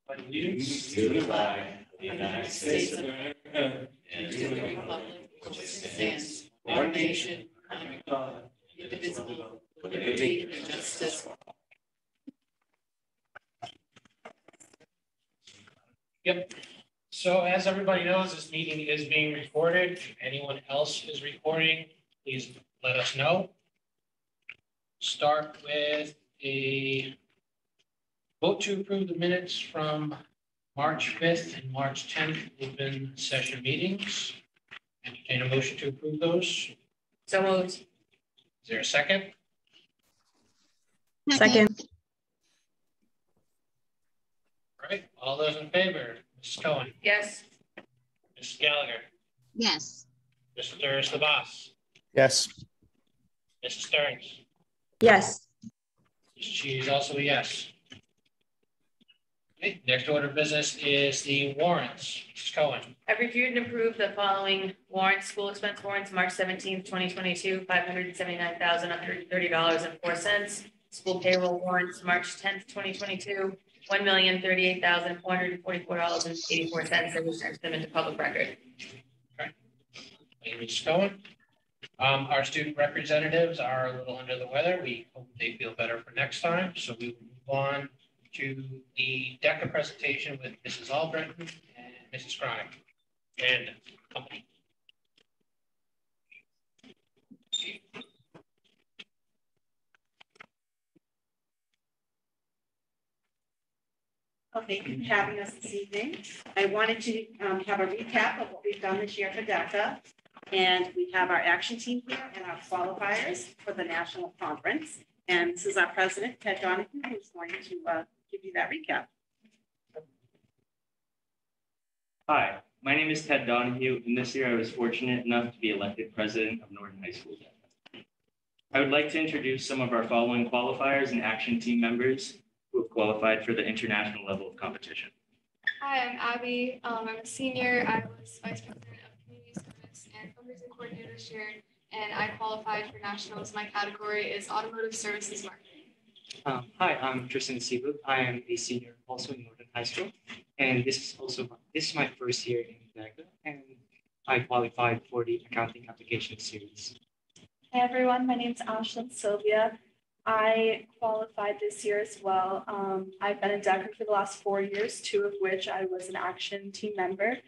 Allegiance to the flag of the United States of America and to the republic which stands one nation under God, indivisible, with liberty and justice. Yep. So as everybody knows, this meeting is being recorded. If anyone else is recording, please let us know. Start with a vote to approve the minutes from March 5th and March 10th open session meetings. Entertain a motion to approve those. So moved. Is there a second? Second. All right, all those in favor? Mrs. Cohen? Yes. Mrs. Gallagher? Yes. Mr. Sabas? Yes. Mrs. Stearns? Yes. She is also a yes. Okay, next order of business is the warrants. Mrs. Cohen? I've reviewed and approved the following warrants: school expense warrants, March 17th, 2022, $579,130.04. School payroll warrants, March 10th, 2022, $1,038,444.84. I will send them into public record. Okay. Thank you, Mrs. Cohen. Our student representatives are a little under the weather. We hope they feel better for next time. So we will move on to the Deca presentation with Mrs. Albritton and Mrs. Crime and company. Well, thank you for having us this evening. I wanted to have a recap of what we've done this year for DECA. And we have our action team here and our qualifiers for the national conference. And this is our president, Ted Donahue, who's going to give you that recap. Hi, my name is Ted Donahue, and this year I was fortunate enough to be elected president of Norton High School. I would like to introduce some of our following qualifiers and action team members who have qualified for the international level of competition. Hi, I'm Abby. I'm a senior. I was vice president of community service and fundraising coordinator this year, and I qualified for nationals. My category is automotive services marketing. Hi, I'm Tristan Sibu. I am a senior also in Norton High School, and this is my first year in DECA, and I qualified for the accounting application series. Hey everyone, my name is Ashlyn Sylvia. I qualified this year as well. I've been in DECA for the last 4 years, 2 of which I was an action team member.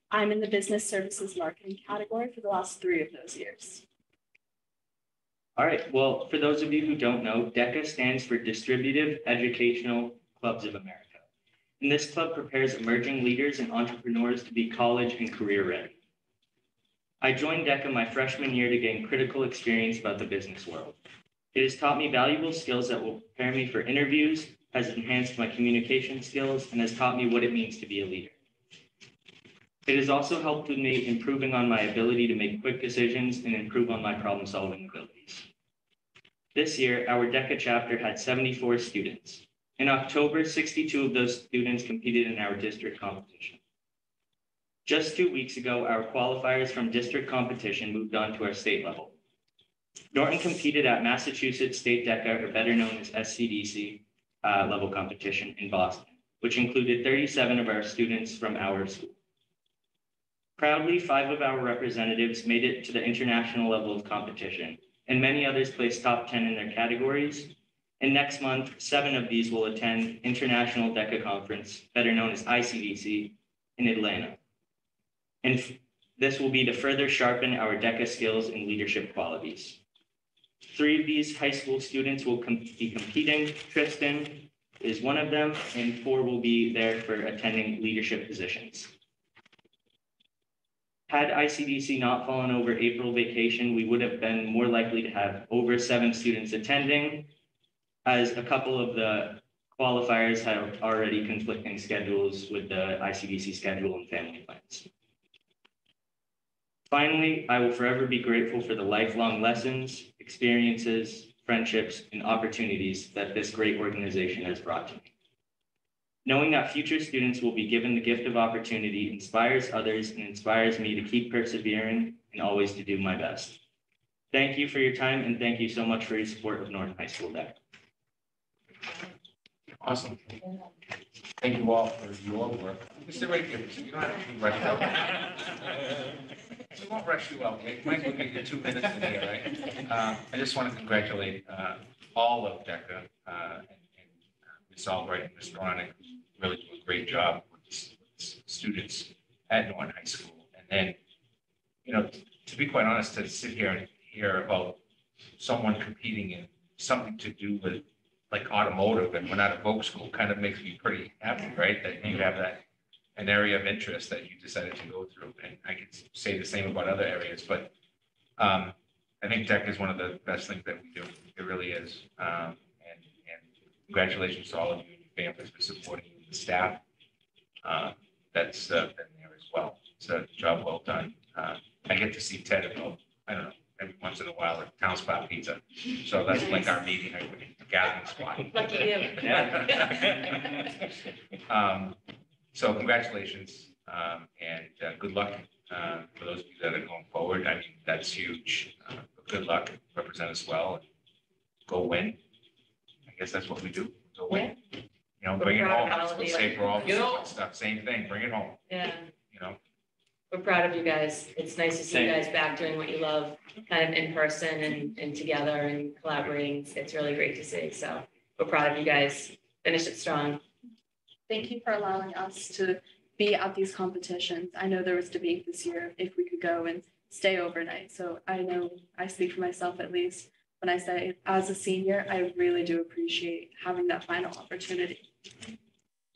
I'm in the business services marketing category for the last 3 of those years. All right, well, for those of you who don't know, DECA stands for Distributive Educational Clubs of America. And this club prepares emerging leaders and entrepreneurs to be college and career ready. I joined DECA my freshman year to gain critical experience about the business world. It has taught me valuable skills that will prepare me for interviews, has enhanced my communication skills, and has taught me what it means to be a leader. It has also helped with me improving on my ability to make quick decisions and improve on my problem-solving abilities. This year, our DECA chapter had 74 students. In October, 62 of those students competed in our district competition. Just 2 weeks ago, our qualifiers from district competition moved on to our state level. Norton competed at Massachusetts State DECA, or better known as SCDC, level competition in Boston, which included 37 of our students from our school. Proudly, 5 of our representatives made it to the international level of competition, and many others placed top 10 in their categories. And next month, 7 of these will attend International DECA Conference, better known as ICDC, in Atlanta. And this will be to further sharpen our DECA skills and leadership qualities. 3 of these high school students will be competing. Tristan is one of them, and 4 will be there for attending leadership positions. Had ICDC not fallen over April vacation, we would have been more likely to have over 7 students attending, as a couple of the qualifiers have already conflicting schedules with the ICDC schedule and family plans. Finally, I will forever be grateful for the lifelong lessons, experiences, friendships, and opportunities that this great organization has brought to me. Knowing that future students will be given the gift of opportunity inspires others and inspires me to keep persevering and always to do my best. Thank you for your time, and thank you so much for your support of Norton High School DECA. Awesome. Thank you all for your work. Just sit right here, so you don't have to be rushed out. We won't rush you out. We might as well get you 2 minutes in here, right? I just want to congratulate all of Deca and Ms. Albright and Ms. Ronick, who really do a great job with the students at Norton High School. And then, you know, to be quite honest, to sit here and hear about someone competing in something to do with like automotive, and we're not a Vogue school, kind of makes me pretty happy, right? That you have that, an area of interest that you decided to go through. And I could say the same about other areas, but I think Deca is one of the best things that we do. It really is. And congratulations to all of you and your families for supporting you and the staff that's been there as well. It's a job well done. I get to see Ted about, I don't know, every once in a while at Town Spot Pizza. So that's like our meeting, our gathering spot. Lucky you. So congratulations and good luck for those of you that are going forward. I mean, that's huge. Good luck, represent us well, go win. I guess that's what we do, go win. You know, bring it home. That's what say for all this stuff. Same thing, bring it home. Yeah. You know. We're proud of you guys. It's nice to see you guys back doing what you love, kind of in person and together and collaborating. It's really great to see. So we're proud of you guys. Finish it strong. Thank you for allowing us to be at these competitions. I know there was debate this year if we could go and stay overnight. So I know I speak for myself at least when I say as a senior, I really do appreciate having that final opportunity.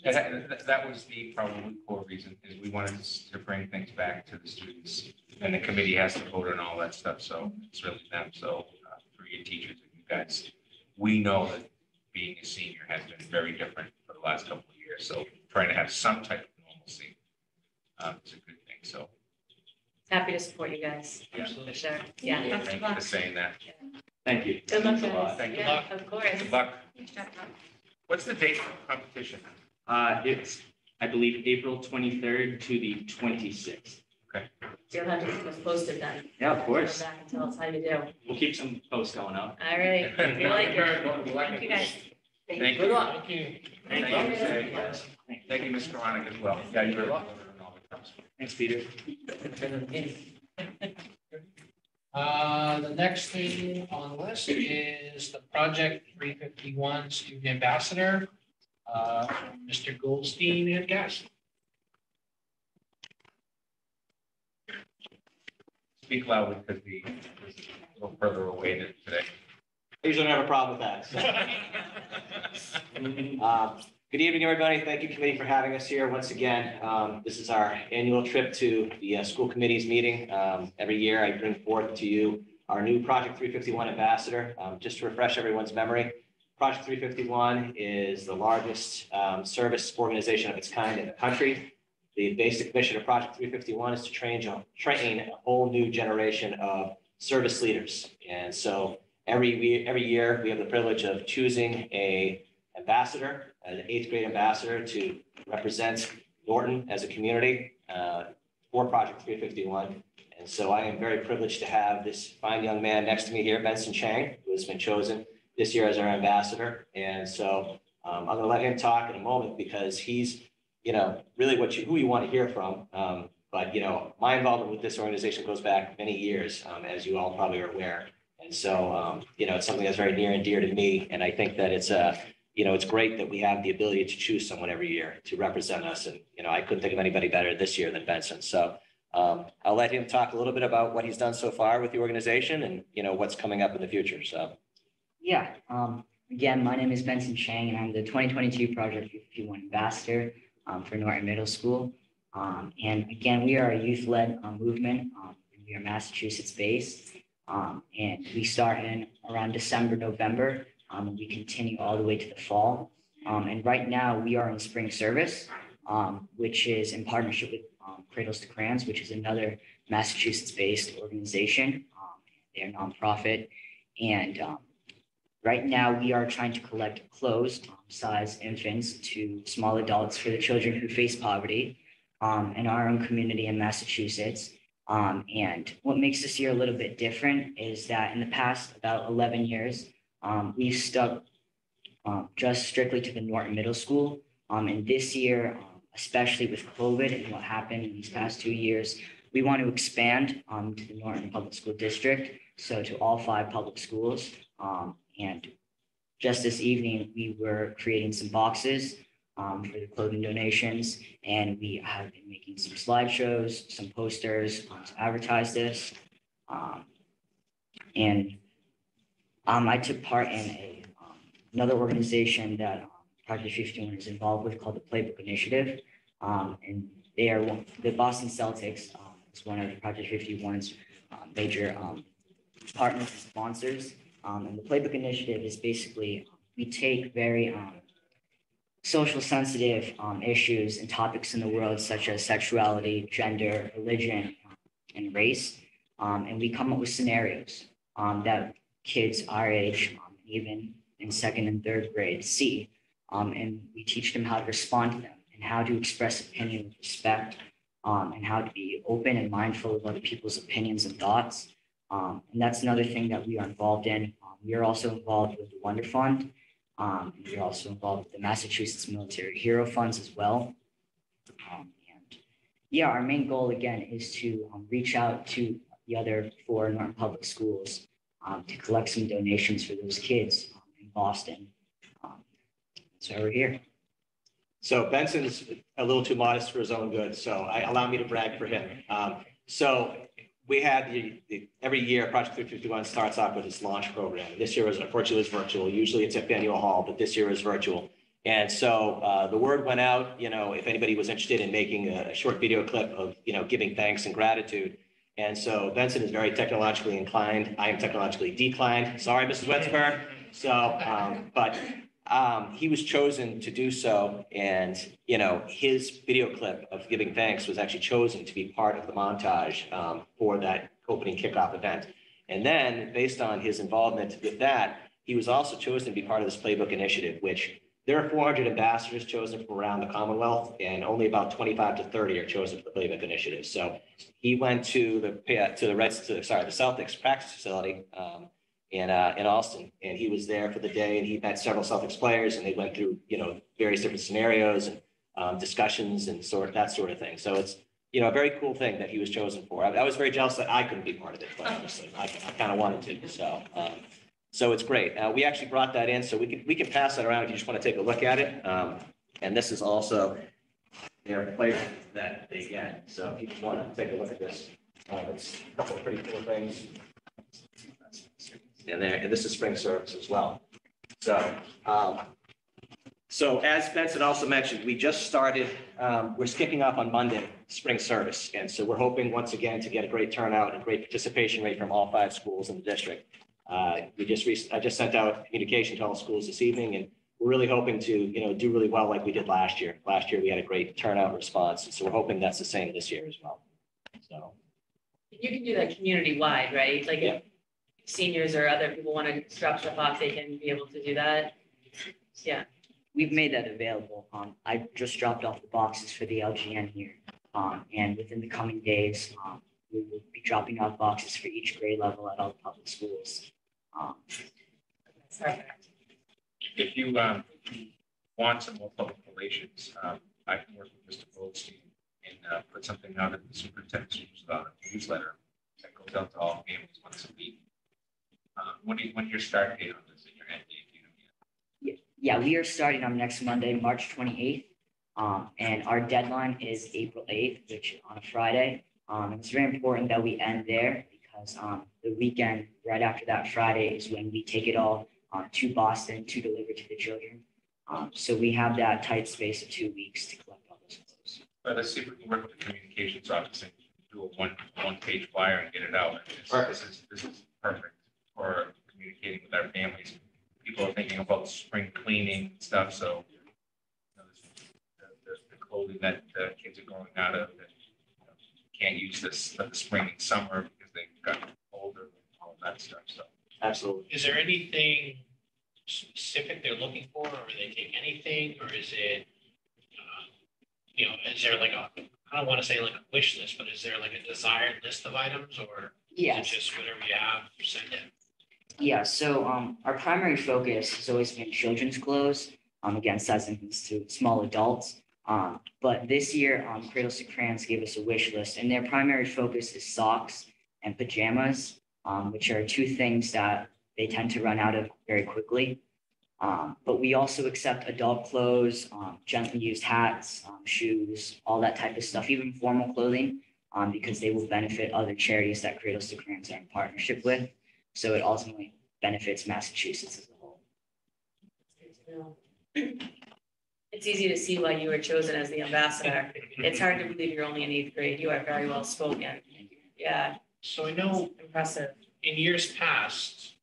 That was the probably core reason, is we wanted to bring things back to the students, and the committee has to vote on all that stuff. So it's really them. So for your teachers and you guys, we know that being a senior has been very different for the last couple of years. So trying to have some type of normalcy is a good thing. So Happy to support you guys. Yeah. For sure. Yeah. thank you for saying that. Thank you. Good luck, Thanks a lot. guys. Thank you. Yeah, of course. Good luck. What's the date of the competition? It's, I believe, April 23rd to the 26th. So you'll have to keep us posted then. Yeah, of course. Come back and tell us how you do. We'll keep some posts going up. All right. We like it. Thank you guys. Thank you. Good luck. Thank you. Thank you. Thank you, Ms. Veronica, as well. Yeah, you're welcome. Thanks, Peter. The next thing on the list is the Project 351 Student Ambassador, Mr. Goldstein and Gass. Speak loudly because we're a little further away than today. I usually don't have a problem with that. So. Good evening, everybody. Thank you, committee, for having us here once again. This is our annual trip to the school committee's meeting. Every year, I bring forth to you our new Project 351 ambassador. Just to refresh everyone's memory, Project 351 is the largest service organization of its kind in the country. The basic mission of Project 351 is to train a whole new generation of service leaders. And so every year, we have the privilege of choosing an ambassador, an 8th grade ambassador, to represent Norton as a community for Project 351. And so I am very privileged to have this fine young man next to me here, Benson Chang, who has been chosen this year as our ambassador. And so I'm going to let him talk in a moment because he's, really who you want to hear from. But, my involvement with this organization goes back many years, as you all probably are aware. And so, it's something that's very near and dear to me. And I think that it's it's great that we have the ability to choose someone every year to represent us. And, I couldn't think of anybody better this year than Benson. So I'll let him talk a little bit about what he's done so far with the organization and, what's coming up in the future. So. Yeah. Again, my name is Benson Chang, and I'm the 2022 Project 351 ambassador for Norton Middle School. And again, we are a youth-led movement. We are Massachusetts-based. And we start in around December, November. And we continue all the way to the fall. And right now we are in spring service, which is in partnership with Cradles to Crayons, which is another Massachusetts-based organization. They're a nonprofit. And right now we are trying to collect clothes, size infants to small adults for the children who face poverty in our own community in Massachusetts. And what makes this year a little bit different is that in the past about 11 years, we've stuck just strictly to the Norton Middle School. And this year, especially with COVID and what happened in these past 2 years, we want to expand to the Norton Public School District, so to all 5 public schools. And just this evening, we were creating some boxes for the clothing donations, and we have been making some slideshows, some posters to advertise this. And I took part in another organization that Project 51 is involved with, called the Playbook Initiative. And they are the Boston Celtics is one of the Project 51's major partners and sponsors. And the Playbook Initiative is basically, we take very social sensitive issues and topics in the world, such as sexuality, gender, religion, and race. And we come up with scenarios that kids our age, even in 2nd and 3rd grade, see. And we teach them how to respond to them and how to express opinion with respect, and how to be open and mindful of other people's opinions and thoughts. And that's another thing that we are involved in. We are also involved with the Wonder Fund. And we are also involved with the Massachusetts Military Hero Funds as well. And yeah, our main goal again is to reach out to the other 4 Norton Public Schools to collect some donations for those kids in Boston. So we're here. So Benson's a little too modest for his own good, so allow me to brag for him. So we had every year, Project 351 starts off with its launch program. This year, unfortunately, was virtual. Usually it's at Faneuil Hall, but this year is virtual. And so the word went out, if anybody was interested in making a short video clip of, giving thanks and gratitude. And so Benson is very technologically inclined. I am technologically declined. Sorry, Mrs. Wetzberg. He was chosen to do so. And, his video clip of giving thanks was actually chosen to be part of the montage for that opening kickoff event. And then based on his involvement with that, he was also chosen to be part of this Playbook Initiative, which there are 400 ambassadors chosen from around the Commonwealth, and only about 25 to 30 are chosen for the Playbook Initiative. So he went to the Celtics practice facility in Alston, and he was there for the day, and he met several Celtics players, and they went through various different scenarios and discussions and that sort of thing. So it's a very cool thing that he was chosen for. I was very jealous that I couldn't be part of it, quite honestly. I kind of wanted to. So it's great. We actually brought that in, so we can pass that around if you just want to take a look at it. And this is also their players that they get. So if you just want to take a look at this, it's a couple of pretty cool things. And this is spring service as well. So as Benson also mentioned, we just started, we're kicking off on Monday, spring service. And so we're hoping once again to get a great turnout and great participation rate from all 5 schools in the district. I just sent out communication to all schools this evening, and we're really hoping to, do really well like we did last year. Last year, we had a great turnout response. And so we're hoping that's the same this year as well. So You can do that community-wide, right? Like Yeah. if seniors or other people want to drop stuff off, they can be able to do that. Yeah. We've made that available. I just dropped off the boxes for the LGN here. And within the coming days, we will be dropping off boxes for each grade level at all the public schools. If you want some more public relations, I can work with Mr. Goldstein and put something out in the superintendent's newsletter that goes out to all families once a week. When your start date on this and your end date? Yeah, we are starting on next Monday, March 28th. And our deadline is April 8th, which on a Friday. It's very important that we end there because the weekend right after that Friday is when we take it all to Boston to deliver to the children. So we have that tight space of 2 weeks to collect all those clothes. Well, let's see if we can work with the communications office and do a one-page flyer and get it out. This is perfect for communicating with our families. People are thinking about spring cleaning and stuff, so the clothing that the kids are going out of that can't use this for the spring and summer because they've gotten older and all that stuff. So absolutely. Is there anything specific they're looking for, or they take anything, or is it, is there like I don't want to say like a wish list, but is there like a desired list of items, or is it just whatever you have, send it? Yeah, so our primary focus has always been children's clothes, again, sizing to small adults. But this year, Cradles to Crayons gave us a wish list, and their primary focus is socks and pajamas, which are two things that they tend to run out of very quickly. But we also accept adult clothes, gently used hats, shoes, all that type of stuff, even formal clothing, because they will benefit other charities that Cradles to Crayons are in partnership with. So it ultimately benefits Massachusetts as a whole. It's easy to see why you were chosen as the ambassador. It's hard to believe you're only in 8th grade. You are very well spoken. Yeah, So I know impressive. in years past,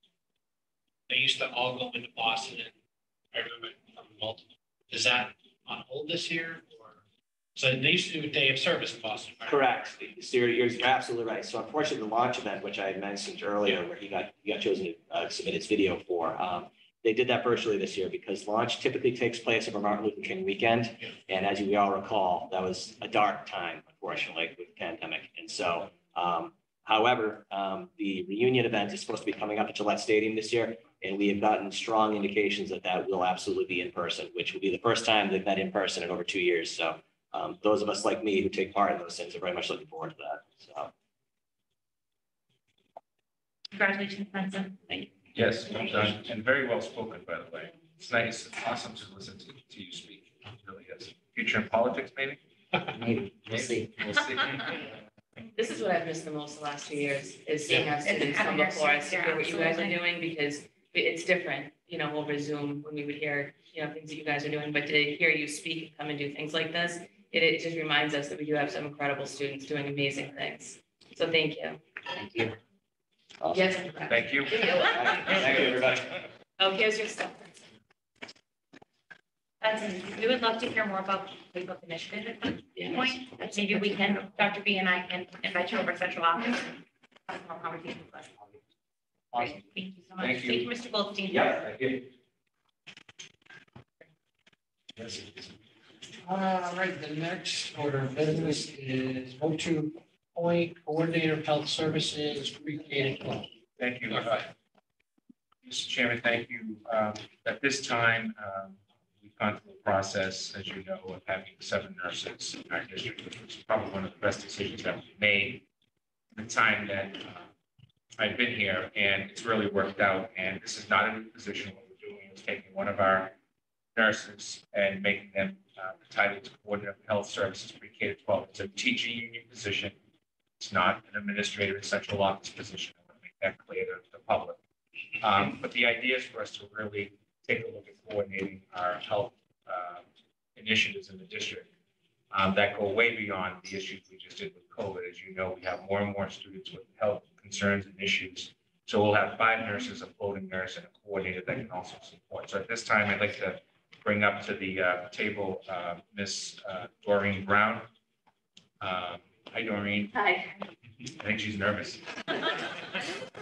they used to all go into Boston, and I remember from multiple. Is that on hold this year, or? So they used to do a day of service in Boston, right? Correct. So you're absolutely right. So unfortunately, the launch event, which I had mentioned earlier, where he got chosen to submit his video for, they did that virtually this year because launch typically takes place over Martin Luther King weekend. And as we all recall, that was a dark time, unfortunately, with the pandemic. And so, however, the reunion event is supposed to be coming up at Gillette Stadium this year. And we have gotten strong indications that that will absolutely be in person, which will be the first time they've met in person in over 2 years. So those of us like me who take part in those things are very much looking forward to that. So. Congratulations, Benson. Thank you. Yes, well done, and very well spoken, by the way. It's nice, it's awesome to listen to you speak. It really is. Future in politics, maybe? Maybe, we'll see. We'll see. This is what I've missed the most the last 2 years, is seeing our students come before us to hear what you guys are doing, because it's different, over Zoom, when we would hear, things that you guys are doing, but to hear you speak and come and do things like this, it just reminds us that we do have some incredible students doing amazing things. So thank you. Thank you. Awesome. Yes. Thank you. Thank you, everybody. Oh, here's your stuff. Benson, we would love to hear more about the Playbook Initiative at this point. Maybe we can, Dr. B and I can invite you over to central office and have more conversations with us. Awesome. Great. Thank you so much. Thank you. Thank you, Mr. Goldstein. Yeah, thank you. Yes. All right, the next order of business is vote to appoint coordinator of health services pre-K to 12. Thank you. Mr. Chairman, thank you. At this time, we've gone through the process, as you know, of having 7 nurses in our district, which was probably one of the best decisions that we made in the time that I've been here, and it's really worked out. And this is not a new position. What we're doing is taking one of our nurses and making them entitled to coordinator of health services pre-K to 12. It's a teaching union position. It's not an administrative and central office position. I want to make that clear to the public. But the idea is for us to really take a look at coordinating our health initiatives in the district that go way beyond the issues we just did with COVID. As you know, we have more and more students with health concerns and issues. So we'll have 5 nurses, a floating nurse, and a coordinator that can also support. So at this time, I'd like to bring up to the table Miss Doreen Brown. Hi, Doreen. Hi. I think she's nervous.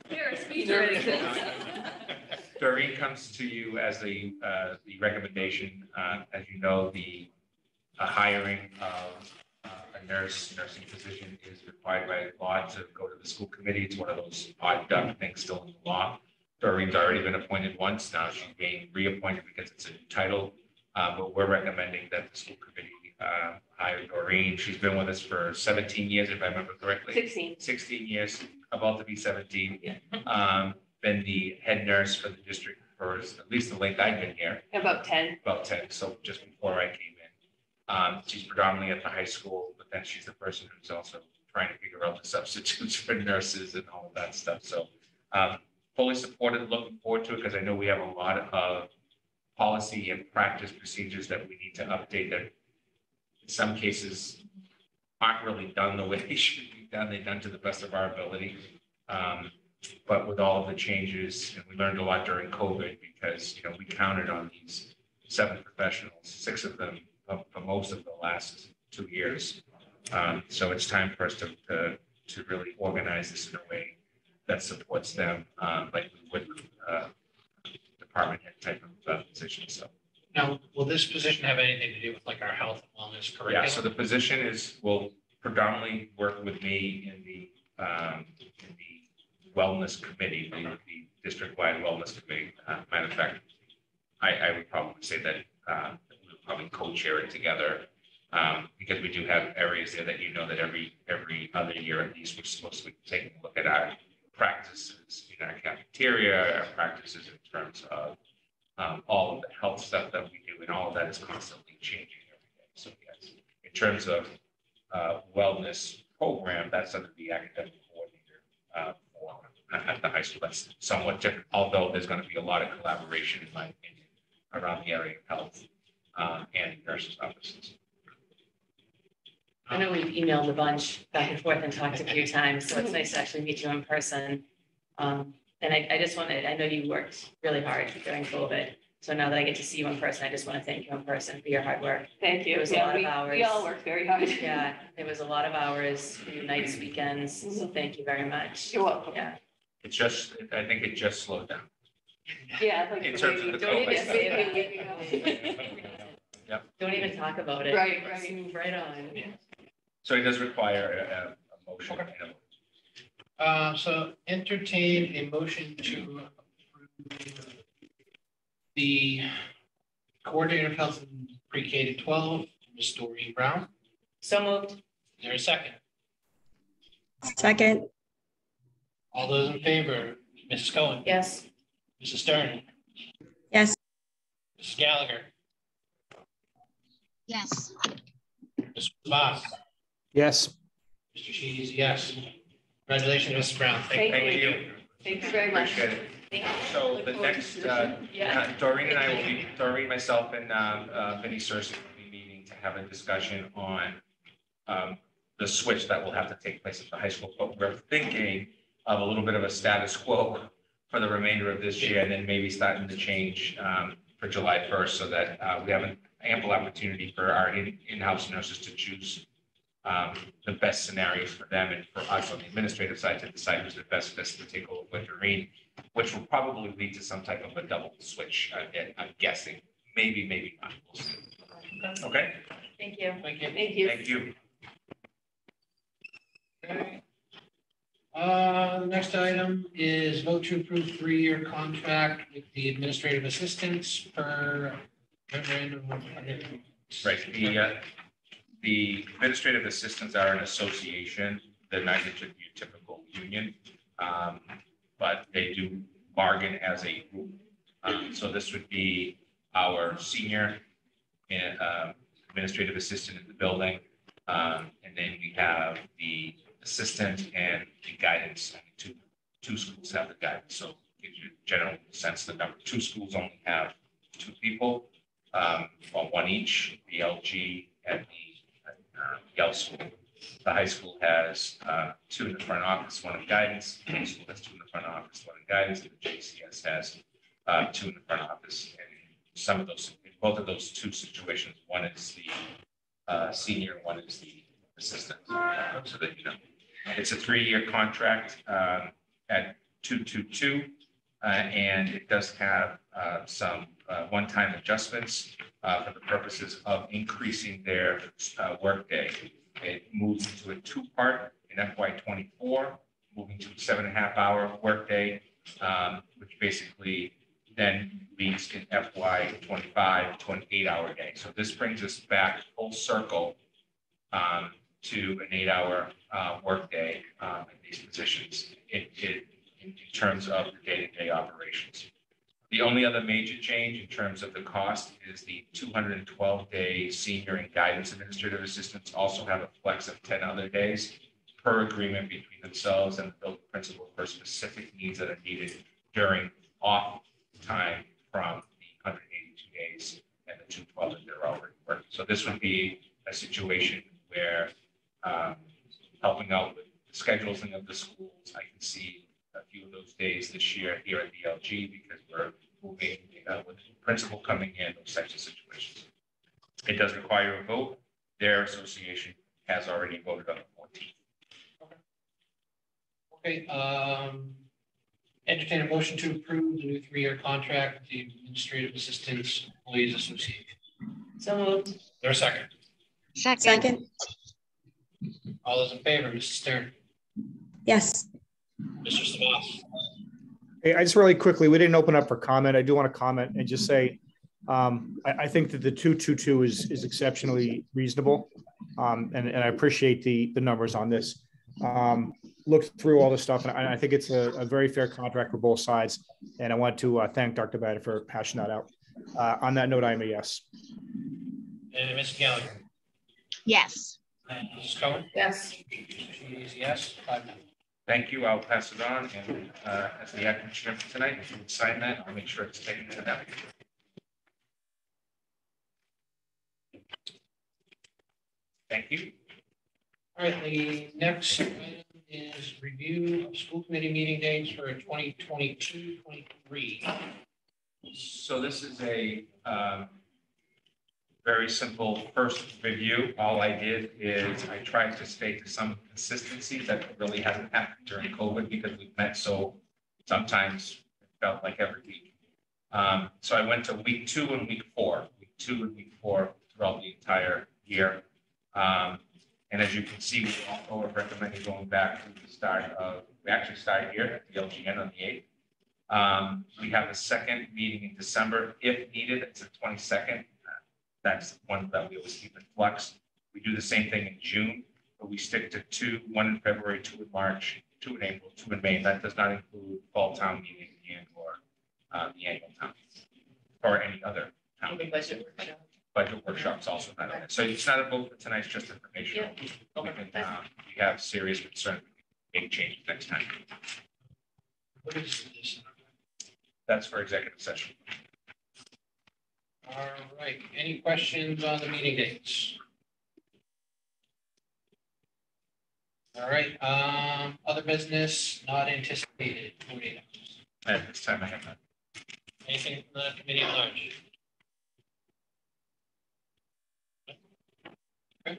Here, speak already. Doreen comes to you as the recommendation. As you know, the hiring of a nursing position is required by law to go to the school committee. It's one of those odd duck things still in the law. Doreen's already been appointed once. Now she's being reappointed because it's a new title. But we're recommending that the school committee hire Doreen. She's been with us for 17 years, if I remember correctly. 16 years, about to be 17. Been the head nurse for the district for at least the length I've been here. About 10. About 10, so just before I came in. She's predominantly at the high school, but then she's the person who's also trying to figure out the substitutes for nurses and all of that stuff. So fully supported, looking forward to it, because I know we have a lot of policy and practice procedures that we need to update that in some cases aren't really done the way they should be done. They're done to the best of our ability. But with all of the changes, and we learned a lot during COVID, because we counted on these 7 professionals, 6 of them for most of the last 2 years. So it's time for us to really organize this in a way that supports them, like we would department head type of position. So Now, will this position have anything to do with like our health and wellness curriculum? yeah, so the position will predominantly work with me in the wellness committee, the district-wide wellness committee. Matter of fact, I would probably say that we would probably co-chair it together because we do have areas there that that every other year at least we're supposed to be taking a look at our practices in our cafeteria, our practices in terms of all of the health stuff that we do, and all of that is constantly changing every day. So yes, in terms of wellness program, that's under the academic coordinator for at the high school. That's somewhat different, although there's going to be a lot of collaboration, in my opinion, around the area of health and nurses' offices. I know we've emailed a bunch back and forth and talked a few times, so it's nice to actually meet you in person. And I just wanted, I know you worked really hard during COVID. So now that I get to see you in person, I just want to thank you in person for your hard work. Thank you. It was a lot of hours. We all worked very hard. Yeah, it was a lot of hours, nights, weekends. So thank you very much. You're welcome. Yeah. I think it just slowed down. Yeah. Like In terms of the don't even COVID say that. Yep. Don't even talk about it. Right, Let's right. move right on. So it does require a motion. So entertain a motion to approve the coordinator of health and pre-K to 12, Ms. Doreen Brown. So moved. Is there a second? Second. All those in favor, Mrs. Cohen, Yes. Mrs. Stern, Yes. Mrs. Gallagher, Yes. Mr. Voss, Yes. Mr. Sheedy, yes. Congratulations, Mrs. Brown. Thank Thank you. Thank you very much. Appreciate it. So the next, Doreen and I will be, Doreen, myself, and Vinnie Cersei will be meeting to have a discussion on the switch that will have to take place at the high school. But we're thinking of a little bit of a status quo for the remainder of this year, and then maybe starting to change for July 1st, so that we have an ample opportunity for our in-house nurses to choose the best scenarios for them, and for us on the administrative side to decide who's the best fit to take over with Doreen, which will probably lead to some type of a double switch. I'm guessing, maybe not. We'll see. Okay. Thank you. Thank you. Thank you. Thank you. Okay. The next item is vote to approve 3-year contract with the administrative assistants per memorandum of understanding. Right. The administrative assistants are an association. They're not your typical union, but they do bargain as a group. So this would be our senior administrative assistant in the building. And then we have the assistant and the guidance. Two schools have the guidance. So gives you a general sense the number. 2 schools only have 2 people, one each, the LG and the Yale School. The high school has 2 in the front office, 1 in guidance. The high school has 2 in the front office, 1 in guidance. The JCS has 2 in the front office. And some of those, in both of those 2 situations, one is the senior, one is the assistant. So that you know, it's a 3-year contract at 222, and it does have some one-time adjustments for the purposes of increasing their workday. It moves into a 2-part in FY24, moving to a 7.5-hour workday, which basically then leads in FY25 to an 8-hour day. So this brings us back full circle to an 8-hour workday in these positions in terms of the day-to-day operations. The only other major change in terms of the cost is the 212-day senior and guidance administrative assistants also have a flex of 10 other days per agreement between themselves and the building principal for specific needs that are needed during off time from the 182 days and the 212 that they're already working. So this would be a situation where helping out with the scheduling of the schools, I can see a few of those days this year here at the LG because we're moving with the principal coming in, those types of situations. It does require a vote. Their association has already voted on the 14th. Okay. Entertain a motion to approve the new 3-year contract with the Administrative Assistants Employees Association. So moved. Is there a second? Second. All those in favor, Mrs. Stern, Yes. Mr. Savas, Hey, I just really quickly, we didn't open up for comment. I do want to comment and just say, I think that the 222 is exceptionally reasonable. And I appreciate the numbers on this. Looked through all this stuff, and I think it's a very fair contract for both sides. And I want to thank Dr. Bada for hashing that out. On that note, I'm a yes. And Mrs. Gallagher? Yes. Mrs. Cohen? Yes. She is yes, 5 minutes. Thank you. I'll pass it on. And as the acting chair for tonight, if you would sign that, I'll make sure it's taken to them. Thank you. All right, the next item is review of school committee meeting dates for 2022-23. So this is a very simple first review. All I did is I tried to stay to some consistency that really hasn't happened during COVID because we've met so sometimes it felt like every week. So I went to week 2 and week 4, throughout the entire year. And as you can see, we also are recommending going back to the start of, we actually started here at the LGN on the 8th. We have a second meeting in December if needed. It's the 22nd. That's the one that we always keep in flux. We do the same thing in June, but we stick to 2, 1 in February, 2 in March, 2 in April, 2 in May. That does not include fall town meeting and or the annual town or any other town meeting. Budget workshops also not on it. So it's not a vote for tonight, it's just information. We have serious concern, make changes next time. What is this? That's for executive session. All right, any questions on the meeting dates? All right, other business not anticipated. 48 hours. At this time, I have none. Anything from the committee at large? Okay.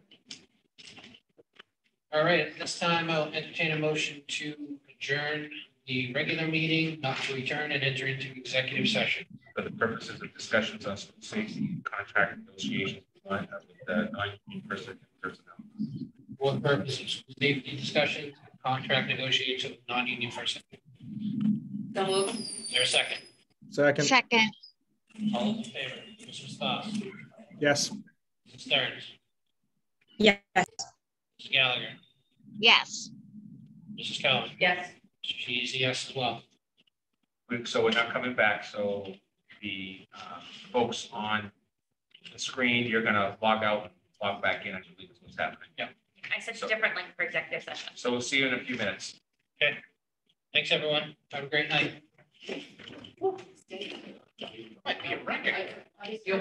All right, at this time, I'll entertain a motion to adjourn the regular meeting, not to return and enter into executive session. For the purposes of discussions on school safety, contract negotiations with the non-union personnel. For the purpose of school safety discussions, contract negotiations with non-union personnel. So move. Is there a second? Second. Second. All those in favor? Mr. Stoss? Yes. Mrs. Stearns? Yes. Mrs. Gallagher? Yes. Mrs. Cohen? Yes. She's a yes as well. So we're not coming back. So the folks on the screen, you're going to log out and log back in. I believe is what's happening. Yeah. I sent a different link for executive session. So we'll see you in a few minutes. Okay. Thanks, everyone. Have a great night. Might be a record.